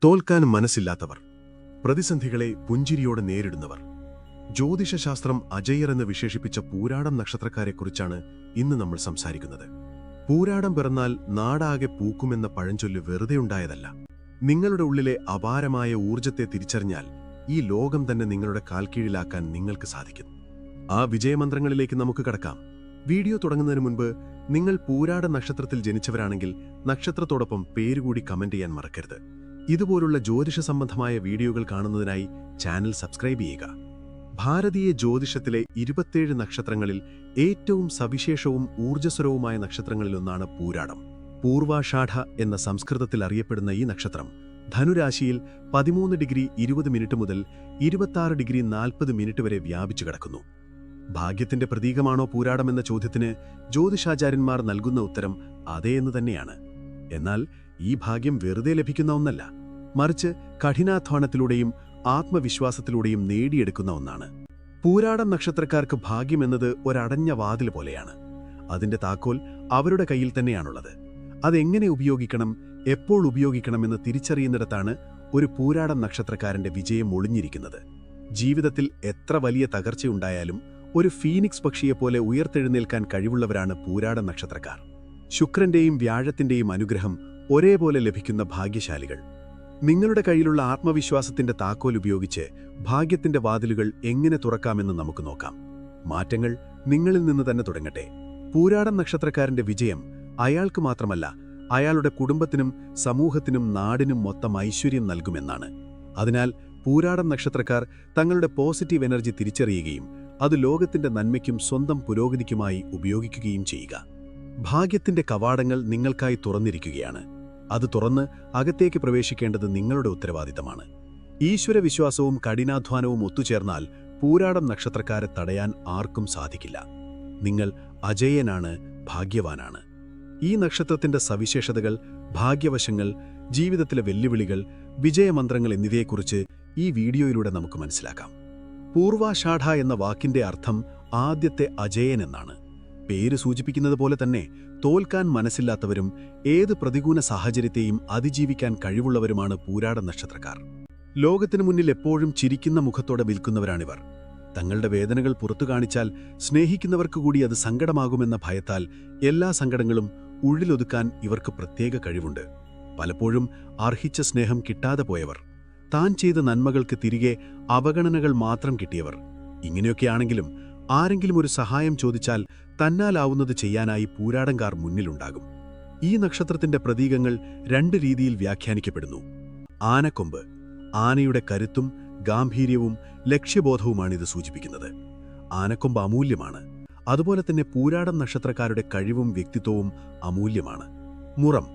തോൽക്കാൻ മനസ്സില്ലാത്തവർ, പ്രതിസന്ധികളെ പുഞ്ചിരിയോടെ നേരിടുന്നവർ. ജ്യോതിഷശാസ്ത്രം അജയ്യർ എന്ന് വിശേഷിപ്പിച്ച പൂരാടം നക്ഷത്രക്കാരെക്കുറിച്ചാണ് ഇന്ന് നമ്മൾ സംസാരിക്കുന്നത്. പൂരാടം പിറന്നാൽ നാടാകെ പൂക്കുമെന്ന പഴഞ്ചൊല്ല് വെറുതെ ഉണ്ടായതല്ല. നിങ്ങളുടെ ഉള്ളിലെ അപാരമായ ഊർജത്തെ തിരിച്ചറിഞ്ഞാൽ ഈ ലോകം തന്നെ നിങ്ങളുടെ കാൽക്കീഴിലാക്കാൻ നിങ്ങൾക്ക് സാധിക്കും. ആ വിജയമന്ത്രങ്ങളിലേക്ക് നമുക്ക് കടക്കാം. വീഡിയോ തുടങ്ങുന്നതിന് മുൻപ് നിങ്ങൾ പൂരാട നക്ഷത്രത്തിൽ ജനിച്ചവരാണെങ്കിൽ നക്ഷത്രത്തോടൊപ്പം പേരുകൂടി കമന്റ് ചെയ്യാൻ മറക്കരുത്. ഇതുപോലുള്ള ജ്യോതിഷ സംബന്ധമായ വീഡിയോകൾ കാണുന്നതിനായി ചാനൽ സബ്സ്ക്രൈബ് ചെയ്യുക. ഭാരതീയ ജ്യോതിഷത്തിലെ 27 നക്ഷത്രങ്ങളിൽ ഏറ്റവും സവിശേഷവും ഊർജ്ജസ്വരവുമായ നക്ഷത്രങ്ങളിലൊന്നാണ് പൂരാടം. പൂർവാഷാഢ എന്ന സംസ്കൃതത്തിൽ അറിയപ്പെടുന്ന ഈ നക്ഷത്രം ധനുരാശിയിൽ 13°20' മുതൽ 26°40' വരെ വ്യാപിച്ചു കിടക്കുന്നു. ഭാഗ്യത്തിന്റെ പ്രതീകമാണോ പൂരാടമെന്ന ചോദ്യത്തിന് ജ്യോതിഷാചാര്യന്മാർ നൽകുന്ന ഉത്തരം അതേ എന്ന് തന്നെയാണ്. എന്നാൽ ഈ ഭാഗ്യം വെറുതെ ലഭിക്കുന്ന ഒന്നല്ല, മറിച്ച് കഠിനാധ്വാനത്തിലൂടെയും ആത്മവിശ്വാസത്തിലൂടെയും നേടിയെടുക്കുന്ന ഒന്നാണ്. പൂരാടം നക്ഷത്രക്കാർക്ക് ഭാഗ്യമെന്നത് ഒരടഞ്ഞ വാതിൽ പോലെയാണ്. അതിന്റെ താക്കോൽ അവരുടെ കയ്യിൽ തന്നെയാണുള്ളത്. അതെങ്ങനെ ഉപയോഗിക്കണം, എപ്പോൾ ഉപയോഗിക്കണമെന്ന് തിരിച്ചറിയുന്നിടത്താണ് ഒരു പൂരാടം നക്ഷത്രക്കാരന്റെ വിജയം ഒളിഞ്ഞിരിക്കുന്നത്. ജീവിതത്തിൽ എത്ര വലിയ തകർച്ചയുണ്ടായാലും ഒരു ഫീനിക്സ് പക്ഷിയെപ്പോലെ ഉയർത്തെഴുന്നേൽക്കാൻ കഴിവുള്ളവരാണ് പൂരാടം നക്ഷത്രക്കാർ. ശുക്രന്റെയും വ്യാഴത്തിന്റെയും അനുഗ്രഹം ഒരേപോലെ ലഭിക്കുന്ന ഭാഗ്യശാലികൾ. നിങ്ങളുടെ കയ്യിലുള്ള ആത്മവിശ്വാസത്തിന്റെ താക്കോൽ ഉപയോഗിച്ച് ഭാഗ്യത്തിന്റെ വാതിലുകൾ എങ്ങനെ തുറക്കാമെന്ന് നമുക്ക് നോക്കാം. മാറ്റങ്ങൾ നിങ്ങളിൽ നിന്ന് തന്നെ തുടങ്ങട്ടെ. പൂരാടം നക്ഷത്രക്കാരന്റെ വിജയം അയാൾക്ക് മാത്രമല്ല, അയാളുടെ കുടുംബത്തിനും സമൂഹത്തിനും നാടിനും മൊത്തം ഐശ്വര്യം നൽകുമെന്നാണ്. അതിനാൽ പൂരാടം നക്ഷത്രക്കാർ തങ്ങളുടെ പോസിറ്റീവ് എനർജി തിരിച്ചറിയുകയും അത് ലോകത്തിന്റെ നന്മയ്ക്കും സ്വന്തം പുരോഗതിക്കുമായി ഉപയോഗിക്കുകയും ചെയ്യുക. ഭാഗ്യത്തിന്റെ കവാടങ്ങൾ നിങ്ങൾക്കായി തുറന്നിരിക്കുകയാണ്. അത് തുറന്ന് അകത്തേക്ക് പ്രവേശിക്കേണ്ടത് നിങ്ങളുടെ ഉത്തരവാദിത്തമാണ്. ഈശ്വരവിശ്വാസവും കഠിനാധ്വാനവും ഒത്തുചേർന്നാൽ പൂരാടം നക്ഷത്രക്കാരെ തടയാൻ ആർക്കും സാധിക്കില്ല. നിങ്ങൾ അജയ്യനാണ്, ഭാഗ്യവാനാണ്. ഈ നക്ഷത്രത്തിന്റെ സവിശേഷതകൾ, ഭാഗ്യവശങ്ങൾ, ജീവിതത്തിലെ വെല്ലുവിളികൾ, വിജയമന്ത്രങ്ങൾ എന്നിവയെക്കുറിച്ച് ഈ വീഡിയോയിലൂടെ നമുക്ക് മനസ്സിലാക്കാം. പൂർവാഷാഢ എന്ന വാക്കിന്റെ അർത്ഥം ആദ്യത്തെ അജയൻ എന്നാണ്. പേര് സൂചിപ്പിക്കുന്നത് പോലെ തന്നെ തോൽക്കാൻ മനസ്സില്ലാത്തവരും ഏത് പ്രതികൂല സാഹചര്യത്തെയും അതിജീവിക്കാൻ കഴിവുള്ളവരുമാണ് പൂരാടം നക്ഷത്രക്കാർ. ലോകത്തിനു മുന്നിൽ എപ്പോഴും ചിരിക്കുന്ന മുഖത്തോടെ വിൽക്കുന്നവരാണിവർ. തങ്ങളുടെ വേദനകൾ പുറത്തു കാണിച്ചാൽ സ്നേഹിക്കുന്നവർക്ക് കൂടി അത് സങ്കടമാകുമെന്ന ഭയത്താൽ എല്ലാ സങ്കടങ്ങളും ഉള്ളിലൊതുക്കാൻ ഇവർക്ക് പ്രത്യേക കഴിവുണ്ട്. പലപ്പോഴും അർഹിച്ച സ്നേഹം കിട്ടാതെ പോയവർ, താൻ ചെയ്ത നന്മകൾക്ക് തിരികെ അവഗണനകൾ മാത്രം കിട്ടിയവർ. ഇങ്ങനെയൊക്കെയാണെങ്കിലും ആരെങ്കിലും ഒരു സഹായം ചോദിച്ചാൽ തന്നാലാവുന്നത് ചെയ്യാനായി പൂരാടംകാർ മുന്നിലുണ്ടാകും. ഈ നക്ഷത്രത്തിന്റെ പ്രതീകങ്ങൾ 2 രീതിയിൽ വ്യാഖ്യാനിക്കപ്പെടുന്നു. ആനക്കൊമ്പ്, ആനയുടെ കരുത്തും ഗാംഭീര്യവും ലക്ഷ്യബോധവുമാണിത് സൂചിപ്പിക്കുന്നത്. ആനക്കൊമ്പ് അമൂല്യമാണ്. അതുപോലെ തന്നെ പൂരാടം നക്ഷത്രക്കാരുടെ കഴിവും വ്യക്തിത്വവും അമൂല്യമാണ്. മുറം,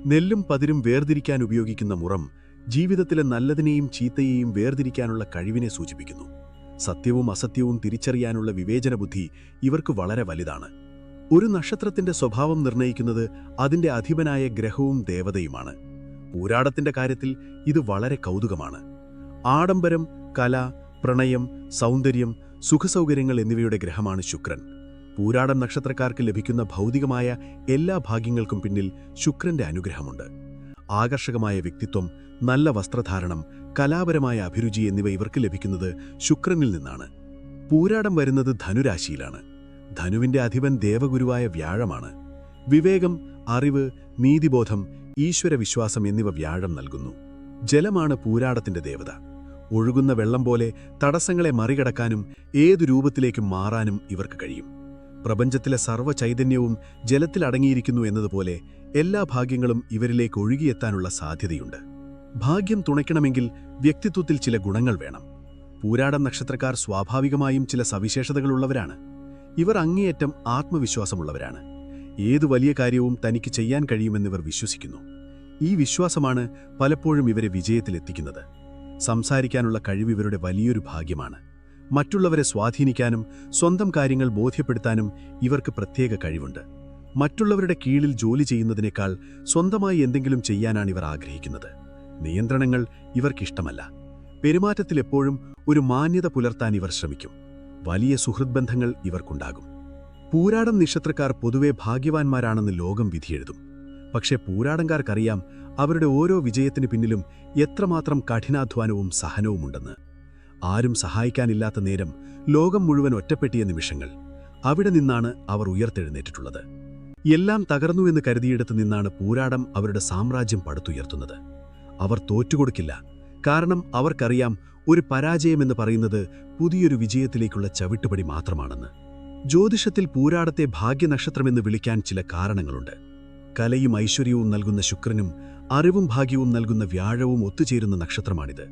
നെല്ലും പതിരും വേർതിരിക്കാൻ ഉപയോഗിക്കുന്ന മുറം ജീവിതത്തിലെ നല്ലതിനെയും ചീത്തയെയും വേർതിരിക്കാനുള്ള കഴിവിനെ സൂചിപ്പിക്കുന്നു. സത്യവും അസത്യവും തിരിച്ചറിയാനുള്ള വിവേചനബുദ്ധി ഇവർക്ക് വളരെ വലുതാണ്. ഒരു നക്ഷത്രത്തിന്റെ സ്വഭാവം നിർണ്ണയിക്കുന്നത് അതിന്റെ അധിപനായ ഗ്രഹവും ദേവതയുമാണ്. പൂരാടത്തിന്റെ കാര്യത്തിൽ ഇത് വളരെ കൗതുകമാണ്. ആഡംബരം, കല, പ്രണയം, സൗന്ദര്യം, സുഖസൗകര്യങ്ങൾ എന്നിവയുടെ ഗ്രഹമാണ് ശുക്രൻ. പൂരാടം നക്ഷത്രക്കാർക്ക് ലഭിക്കുന്ന ഭൗതികമായ എല്ലാ ഭാഗ്യങ്ങൾക്കും പിന്നിൽ ശുക്രന്റെ അനുഗ്രഹമുണ്ട്. ആകർഷകമായ വ്യക്തിത്വം, നല്ല വസ്ത്രധാരണം, കലാപരമായ അഭിരുചി എന്നിവ ഇവർക്ക് ലഭിക്കുന്നത് ശുക്രനിൽ നിന്നാണ്. പൂരാടം വരുന്നത് ധനുരാശിയിലാണ്. ധനുവിന്റെ അധിപൻ ദേവഗുരുവായ വ്യാഴമാണ്. വിവേകം, അറിവ്, നീതിബോധം, ഈശ്വരവിശ്വാസം എന്നിവ വ്യാഴം നൽകുന്നു. ജലമാണ് പൂരാടത്തിന്റെ ദേവത. ഒഴുകുന്ന വെള്ളം പോലെ തടസ്സങ്ങളെ മറികടക്കാനും ഏതു രൂപത്തിലേക്കും മാറാനും ഇവർക്ക് കഴിയും. പ്രപഞ്ചത്തിലെ സർവ്വ ചൈതന്യവും ജലത്തിൽ അടങ്ങിയിരിക്കുന്നു എന്നതുപോലെ എല്ലാ ഭാഗ്യങ്ങളും ഇവരിലേക്ക് ഒഴുകിയെത്താനുള്ള സാധ്യതയുണ്ട്. ഭാഗ്യം തുണയ്ക്കണമെങ്കിൽ വ്യക്തിത്വത്തിൽ ചില ഗുണങ്ങൾ വേണം. പൂരാടം നക്ഷത്രക്കാർ സ്വാഭാവികമായും ചില സവിശേഷതകളുള്ളവരാണ്. ഇവർ അങ്ങേയറ്റം ആത്മവിശ്വാസമുള്ളവരാണ്. ഏതു വലിയ കാര്യവും തനിക്ക് ചെയ്യാൻ കഴിയുമെന്നിവർ വിശ്വസിക്കുന്നു. ഈ വിശ്വാസമാണ് പലപ്പോഴും ഇവരെ വിജയത്തിലെത്തിക്കുന്നത്. സംസാരിക്കാനുള്ള കഴിവ് ഇവരുടെ വലിയൊരു ഭാഗ്യമാണ്. മറ്റുള്ളവരെ സ്വാധീനിക്കാനും സ്വന്തം കാര്യങ്ങൾ ബോധ്യപ്പെടുത്താനും ഇവർക്ക് പ്രത്യേക കഴിവുണ്ട്. മറ്റുള്ളവരുടെ കീഴിൽ ജോലി ചെയ്യുന്നതിനേക്കാൾ സ്വന്തമായി എന്തെങ്കിലും ചെയ്യാനാണ് ഇവർ ആഗ്രഹിക്കുന്നത്. നിയന്ത്രണങ്ങൾ ഇവർക്കിഷ്ടമല്ല. പെരുമാറ്റത്തിൽ എപ്പോഴും ഒരു മാന്യത പുലർത്താൻ ഇവർ ശ്രമിക്കും. വലിയ സുഹൃദ്ബന്ധങ്ങൾ ഇവർക്കുണ്ടാകും. പൂരാടം നക്ഷത്രക്കാർ പൊതുവെ ഭാഗ്യവാന്മാരാണെന്ന് ലോകം വിധിയെഴുതും. പക്ഷേ പൂരാടംകാർക്കറിയാം അവരുടെ ഓരോ വിജയത്തിനു പിന്നിലും എത്രമാത്രം കഠിനാധ്വാനവും സഹനവുമുണ്ടെന്ന്. ആരും സഹായിക്കാനില്ലാത്ത നേരം, ലോകം മുഴുവൻ ഒറ്റപ്പെട്ടിയ നിമിഷങ്ങൾ, അവിടെ നിന്നാണ് അവർ ഉയർത്തെഴുന്നേറ്റിട്ടുള്ളത്. എല്ലാം തകർന്നുവെന്ന് കരുതിയിടത്ത് നിന്നാണ് പൂരാടം അവരുടെ സാമ്രാജ്യം പടുത്തുയർത്തുന്നത്. അവർ തോറ്റുകൊടുക്കില്ല. കാരണം അവർക്കറിയാം, ഒരു പരാജയമെന്ന് പറയുന്നത് പുതിയൊരു വിജയത്തിലേക്കുള്ള ചവിട്ടുപടി മാത്രമാണെന്ന്. ജ്യോതിഷത്തിൽ പൂരാടത്തെ ഭാഗ്യനക്ഷത്രമെന്ന് വിളിക്കാൻ ചില കാരണങ്ങളുണ്ട്. കലയും ഐശ്വര്യവും നൽകുന്ന ശുക്രനും അറിവും ഭാഗ്യവും നൽകുന്ന വ്യാഴവും ഒത്തുചേരുന്ന നക്ഷത്രമാണിത്.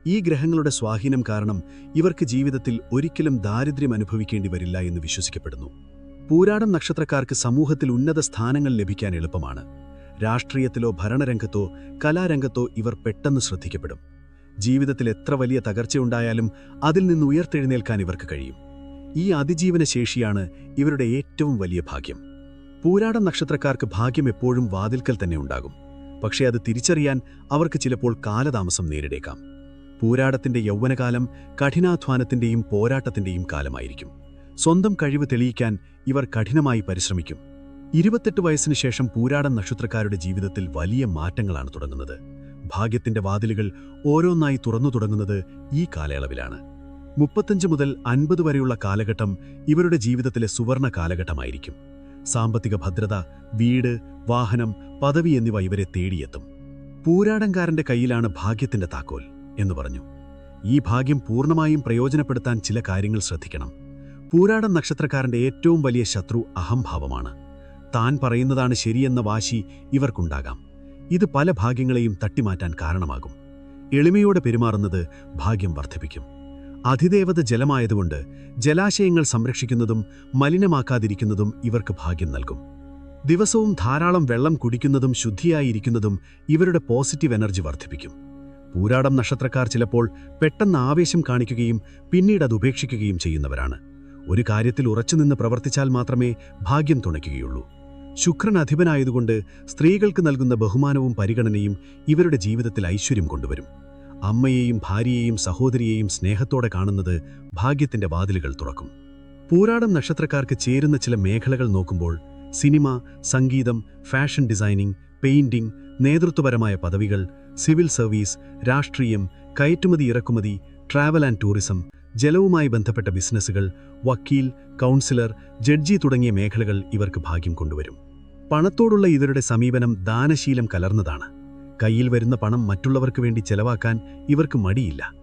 ഈ ഗ്രഹങ്ങളുടെ സ്വാധീനം കാരണം ഇവർക്ക് ജീവിതത്തിൽ ഒരിക്കലും ദാരിദ്ര്യം അനുഭവിക്കേണ്ടി വരില്ല എന്ന് വിശ്വസിക്കപ്പെടുന്നു. പൂരാടം നക്ഷത്രക്കാർക്ക് സമൂഹത്തിൽ ഉന്നത സ്ഥാനങ്ങൾ ലഭിക്കാൻ എളുപ്പമാണ്. രാഷ്ട്രീയത്തിലോ ഭരണരംഗത്തോ കലാരംഗത്തോ ഇവർ പെട്ടെന്ന് ശ്രദ്ധിക്കപ്പെടും. ജീവിതത്തിൽ എത്ര വലിയ തകർച്ചയുണ്ടായാലും അതിൽ നിന്ന് ഉയർത്തെഴുന്നേൽക്കാൻ ഇവർക്ക് കഴിയും. ഈ അതിജീവന ശേഷിയാണ് ഇവരുടെ ഏറ്റവും വലിയ ഭാഗ്യം. പൂരാടം നക്ഷത്രക്കാർക്ക് ഭാഗ്യം എപ്പോഴും വാതിൽക്കൽ തന്നെ ഉണ്ടാകും. പക്ഷേ അത് തിരിച്ചറിയാൻ അവർക്ക് ചിലപ്പോൾ കാലതാമസം നേരിടേക്കാം. പൂരാടത്തിന്റെ യൗവനകാലം കഠിനാധ്വാനത്തിന്റെയും പോരാട്ടത്തിന്റെയും കാലമായിരിക്കും. സ്വന്തം കഴിവ് തെളിയിക്കാൻ ഇവർ കഠിനമായി പരിശ്രമിക്കും. 28 വയസ്സിന് ശേഷം പൂരാടം നക്ഷത്രക്കാരുടെ ജീവിതത്തിൽ വലിയ മാറ്റങ്ങളാണ് തുടങ്ങുന്നത്. ഭാഗ്യത്തിന്റെ വാതിലുകൾ ഓരോന്നായി തുറന്നു തുടങ്ങുന്നത് ഈ കാലയളവിലാണ്. 35 മുതൽ 50 വരെയുള്ള കാലഘട്ടം ഇവരുടെ ജീവിതത്തിലെ സുവർണ കാലഘട്ടമായിരിക്കും. സാമ്പത്തിക ഭദ്രത, വീട്, വാഹനം, പദവി എന്നിവ ഇവരെ തേടിയെത്തും. പൂരാടംകാരന്റെ കയ്യിലാണ് ഭാഗ്യത്തിന്റെ താക്കോൽ എന്ന് പറഞ്ഞു. ഈ ഭാഗ്യം പൂർണ്ണമായും പ്രയോജനപ്പെടുത്താൻ ചില കാര്യങ്ങൾ ശ്രദ്ധിക്കണം. പൂരാടം നക്ഷത്രക്കാരന്റെ ഏറ്റവും വലിയ ശത്രു അഹംഭാവമാണ്. താൻ പറയുന്നതാണ് ശരിയെന്ന വാശി ഇവർക്കുണ്ടാകാം. ഇത് പല ഭാഗ്യങ്ങളെയും തട്ടിമാറ്റാൻ കാരണമാകും. എളിമയോടെ പെരുമാറുന്നത് ഭാഗ്യം വർദ്ധിപ്പിക്കും. അധിദേവത ജലമായതുകൊണ്ട് ജലാശയങ്ങൾ സംരക്ഷിക്കുന്നതും മലിനമാക്കാതിരിക്കുന്നതും ഇവർക്ക് ഭാഗ്യം നൽകും. ദിവസവും ധാരാളം വെള്ളം കുടിക്കുന്നതും ശുദ്ധിയായിരിക്കുന്നതും ഇവരുടെ പോസിറ്റീവ് എനർജി വർദ്ധിപ്പിക്കും. പൂരാടം നക്ഷത്രക്കാർ ചിലപ്പോൾ പെട്ടെന്ന് ആവേശം കാണിക്കുകയും പിന്നീട് അത് ഉപേക്ഷിക്കുകയും ചെയ്യുന്നവരാണ്. ഒരു കാര്യത്തിൽ ഉറച്ചുനിന്ന് പ്രവർത്തിച്ചാൽ മാത്രമേ ഭാഗ്യം തുണയ്ക്കുകയുള്ളൂ. ശുക്രൻ അധിപനായതുകൊണ്ട് സ്ത്രീകൾക്ക് നൽകുന്ന ബഹുമാനവും പരിഗണനയും ഇവരുടെ ജീവിതത്തിൽ ഐശ്വര്യം കൊണ്ടുവരും. അമ്മയെയും ഭാര്യയെയും സഹോദരിയെയും സ്നേഹത്തോടെ കാണുന്നത് ഭാഗ്യത്തിന്റെ വാതിലുകൾ തുറക്കും. പൂരാടം നക്ഷത്രക്കാർക്ക് ചേരുന്ന ചില മേഖലകൾ നോക്കുമ്പോൾ സിനിമ, സംഗീതം, ഫാഷൻ ഡിസൈനിംഗ്, പെയിന്റിംഗ്, നേതൃത്വപരമായ പദവികൾ, സിവിൽ സർവീസ്, രാഷ്ട്രീയം, കയറ്റുമതി ഇറക്കുമതി, ട്രാവൽ ആൻഡ് ടൂറിസം, ജലവുമായി ബന്ധപ്പെട്ട ബിസിനസ്സുകൾ, വക്കീൽ, കൗൺസിലർ, ജഡ്ജി തുടങ്ങിയ മേഖലകൾ ഇവർക്ക് ഭാഗ്യം കൊണ്ടുവരും. പണത്തോടുള്ള ഇവരുടെ സമീപനം ദാനശീലം കലർന്നതാണ്. കയ്യിൽ വരുന്ന പണം മറ്റുള്ളവർക്ക് വേണ്ടി ചെലവാക്കാൻ ഇവർക്ക് മടിയില്ല.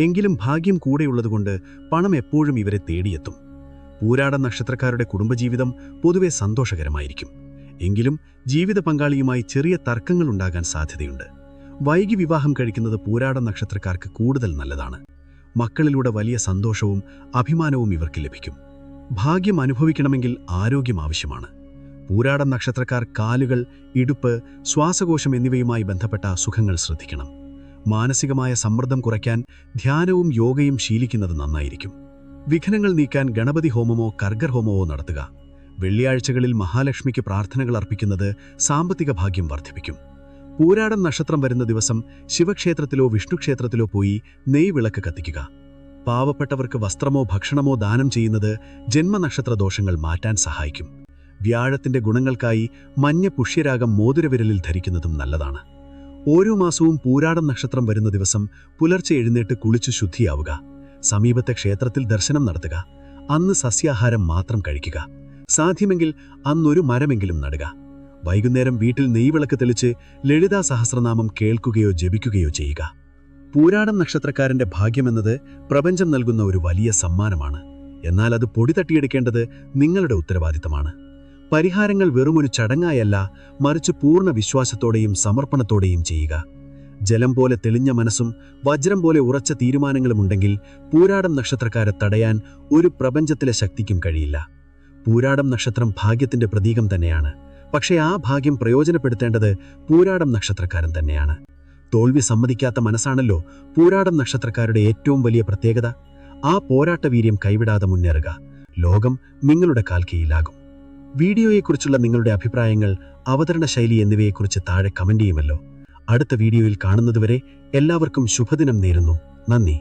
എങ്കിലും ഭാഗ്യം കൂടെയുള്ളതുകൊണ്ട് പണം എപ്പോഴും ഇവരെ തേടിയെത്തും. പൂരാടം നക്ഷത്രക്കാരുടെ കുടുംബജീവിതം പൊതുവെ സന്തോഷകരമായിരിക്കും. എങ്കിലും ജീവിത പങ്കാളിയുമായി ചെറിയ തർക്കങ്ങൾ ഉണ്ടാകാൻ സാധ്യതയുണ്ട്. വൈകി വിവാഹം കഴിക്കുന്നത് പൂരാടം നക്ഷത്രക്കാർക്ക് കൂടുതൽ നല്ലതാണ്. മക്കളിലൂടെ വലിയ സന്തോഷവും അഭിമാനവും ഇവർക്ക് ലഭിക്കും. ഭാഗ്യം അനുഭവിക്കണമെങ്കിൽ ആരോഗ്യം ആവശ്യമാണ്. പൂരാടം നക്ഷത്രക്കാർ കാലുകൾ, ഇടുപ്പ്, ശ്വാസകോശം എന്നിവയുമായി ബന്ധപ്പെട്ട അസുഖങ്ങൾ ശ്രദ്ധിക്കണം. മാനസികമായ സമ്മർദ്ദം കുറയ്ക്കാൻ ധ്യാനവും യോഗയും ശീലിക്കുന്നത് നന്നായിരിക്കും. വിഘ്നങ്ങൾ നീക്കാൻ ഗണപതി ഹോമമോ കർഗർ ഹോമമോ നടത്തുക. വെള്ളിയാഴ്ചകളിൽ മഹാലക്ഷ്മിക്ക് പ്രാർത്ഥനകൾ അർപ്പിക്കുന്നത് സാമ്പത്തിക ഭാഗ്യം വർദ്ധിപ്പിക്കും. പൂരാടം നക്ഷത്രം വരുന്ന ദിവസം ശിവക്ഷേത്രത്തിലോ വിഷ്ണുക്ഷേത്രത്തിലോ പോയി നെയ്വിളക്ക് കത്തിക്കുക. പാവപ്പെട്ടവർക്ക് വസ്ത്രമോ ഭക്ഷണമോ ദാനം ചെയ്യുന്നത് ജന്മനക്ഷത്ര ദോഷങ്ങൾ മാറ്റാൻ സഹായിക്കും. വ്യാഴത്തിന്റെ ഗുണങ്ങൾക്കായി മഞ്ഞ പുഷ്യരാഗം മോതിരവിരലിൽ ധരിക്കുന്നതും നല്ലതാണ്. ഓരോ മാസവും പൂരാടം നക്ഷത്രം വരുന്ന ദിവസം പുലർച്ചെ എഴുന്നേറ്റ് കുളിച്ചു ശുദ്ധിയാവുക. സമീപത്തെ ക്ഷേത്രത്തിൽ ദർശനം നടത്തുക. അന്ന് സസ്യാഹാരം മാത്രം കഴിക്കുക. സാധ്യമെങ്കിൽ അന്നൊരു മരമെങ്കിലും നടുക. വൈകുന്നേരം വീട്ടിൽ നെയ്വിളക്ക് തെളിച്ച് ലളിതാ സഹസ്രനാമം കേൾക്കുകയോ ജപിക്കുകയോ ചെയ്യുക. പൂരാടം നക്ഷത്രക്കാരന്റെ ഭാഗ്യമെന്നത് പ്രപഞ്ചം നൽകുന്ന ഒരു വലിയ സമ്മാനമാണ്. എന്നാൽ അത് പൊടി തട്ടിയെടുക്കേണ്ടത് നിങ്ങളുടെ ഉത്തരവാദിത്തമാണ്. പരിഹാരങ്ങൾ വെറുമൊരു ചടങ്ങായല്ല, മറിച്ച് പൂർണ്ണ വിശ്വാസത്തോടെയും സമർപ്പണത്തോടെയും ചെയ്യുക. ജലം പോലെ തെളിഞ്ഞ മനസ്സും വജ്രം പോലെ ഉറച്ച തീരുമാനങ്ങളുമുണ്ടെങ്കിൽ പൂരാടം നക്ഷത്രക്കാരെ തടയാൻ ഒരു പ്രപഞ്ചത്തിലെ ശക്തിക്കും കഴിയില്ല. പൂരാടം നക്ഷത്രം ഭാഗ്യത്തിന്റെ പ്രതീകം തന്നെയാണ്. പക്ഷേ ആ ഭാഗ്യം പ്രയോജനപ്പെടുത്തേണ്ടത് പൂരാടം നക്ഷത്രക്കാരൻ തന്നെയാണ്. തോൽവി സമ്മതിക്കാത്ത മനസ്സാണല്ലോ പൂരാടം നക്ഷത്രക്കാരുടെ ഏറ്റവും വലിയ പ്രത്യേകത. ആ പോരാട്ടവീര്യം കൈവിടാതെ മുന്നേറുക. ലോകം നിങ്ങളുടെ കാൽക്കീഴിലാകും. വീഡിയോയെക്കുറിച്ചുള്ള നിങ്ങളുടെ അഭിപ്രായങ്ങൾ, അവതരണ ശൈലി എന്നിവയെക്കുറിച്ച് താഴെ കമന്റ് ചെയ്യുമല്ലോ. അടുത്ത വീഡിയോയിൽ കാണുന്നതുവരെ എല്ലാവർക്കും ശുഭദിനം നേരുന്നു. നന്ദി.